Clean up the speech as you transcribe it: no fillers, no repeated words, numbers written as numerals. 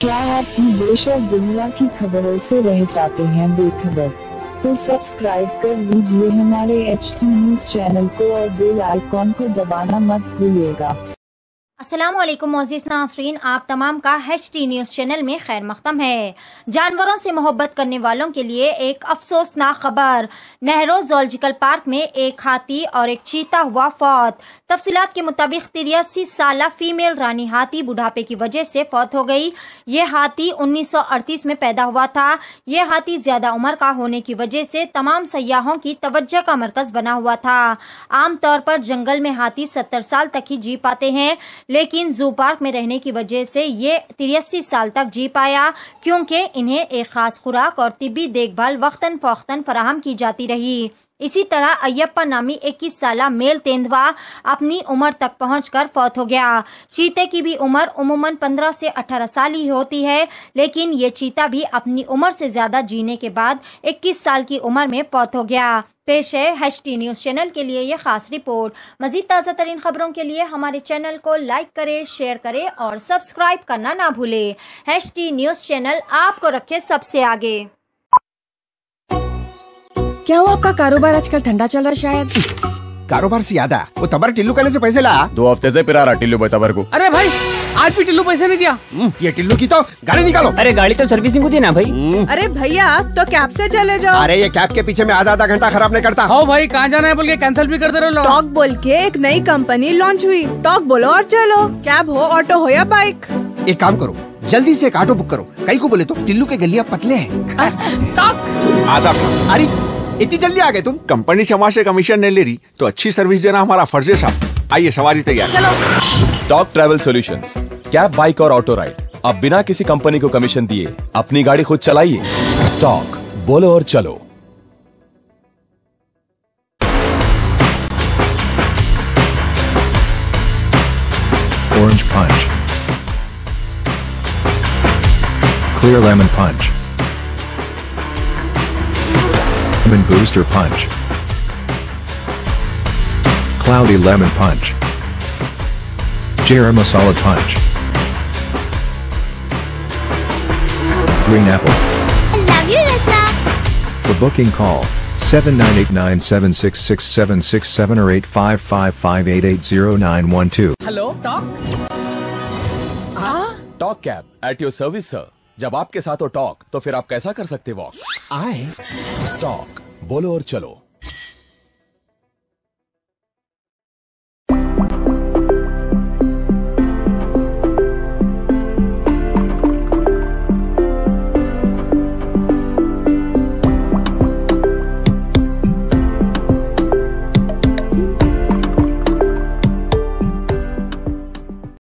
क्या आप भी देश और दुनिया की खबरों से रह जाते हैं बेखबर? तो सब्सक्राइब कर लीजिए हमारे HT न्यूज चैनल को और बेल आइकॉन को दबाना मत भूलिएगा। अस्सलामुअलैकुम मोअज़्ज़िज़ नाज़रीन, आप तमाम का HT न्यूज़ चैनल में खैर मक़दम है। जानवरों से मोहब्बत करने वालों के लिए एक अफसोसनाक खबर। नेहरू ज़ूलॉजिकल पार्क में एक हाथी और एक चीता हुआ फौत। तफसीलात के मुताबिक 83 साला फीमेल रानी हाथी बुढ़ापे की वजह से फौत हो गई। ये हाथी 1938 में पैदा हुआ था। ये हाथी ज्यादा उम्र का होने की वजह से तमाम सयाहों की तवज्जो का मरकज बना हुआ था। आमतौर पर जंगल में हाथी 70 साल तक ही जी पाते हैं, लेकिन जू पार्क में रहने की वजह से ये 83 साल तक जी पाया, क्योंकि इन्हें एक खास खुराक और तिब्बी देखभाल वक्तन फौक्तन फराहम की जाती रही। इसी तरह अय्यप्पा नामी 21 साला मेल तेंदुआ अपनी उम्र तक पहुंचकर फौत हो गया। चीते की भी उम्र उमूमन 15 से 18 साल ही होती है, लेकिन ये चीता भी अपनी उम्र से ज्यादा जीने के बाद 21 साल की उम्र में फौत हो गया। पेश है HT न्यूज चैनल के लिए ये खास रिपोर्ट। मजीद ताज़ा तरीन खबरों के लिए हमारे चैनल को लाइक करें, शेयर करें और सब्सक्राइब करना ना भूलें। HT न्यूज चैनल आपको रखे सबसे आगे। क्या हुआ, आपका कारोबार आजकल ठंडा चल रहा है शायद? कारोबार से याद आया, वो तबर टिल्लू कहने से पैसे ला। 2 हफ्ते से पिरा रहा टिल्लू भाई तबर को। अरे भाई, आज भी टिल्लू पैसे नहीं दिया। ये टिल्लू की तो गाड़ी निकालो। अरे गाड़ी तो सर्विसिंग होती है ना भाई। अरे भैया, तो कैब से चले जाओ। अरे ये कैब के पीछे में आधा घंटा खराब नहीं करता। हो भाई, कहाँ जाना है बोल के कैंसिल भी करते रहो। टॉक बोल के एक नई कंपनी लॉन्च हुई। टॉक बोलो और चलो। कैब हो, ऑटो हो या बाइक। एक काम करो, जल्दी से एक ऑटो बुक करो। कई को बोले तो टिल्लू के गलियां पतले हैं। टॉक आधा अरे इतनी जल्दी आ गए तुम? कंपनी क्षमा से कमीशन नहीं ले रही तो अच्छी सर्विस देना हमारा फर्ज है साहब। आइए, सवारी तैयार। चलो। Talk travel solutions, cab, bike और ऑटो राइड। अब बिना किसी कंपनी को कमीशन दिए अपनी गाड़ी खुद चलाइए। टॉक, बोलो और चलो। Orange Punch, Clear Lemon Punch, Lemon Booster Punch, Cloudy Lemon Punch, Jera Masala Punch, Green Apple. I love you, Rasna. For booking call 7989766767 or 8555880912. Hello talk. Talk cab at your service sir. जब आपके साथ हो talk तो फिर आप कैसा कर सकते वॉक। आए टॉक, बोलो और चलो।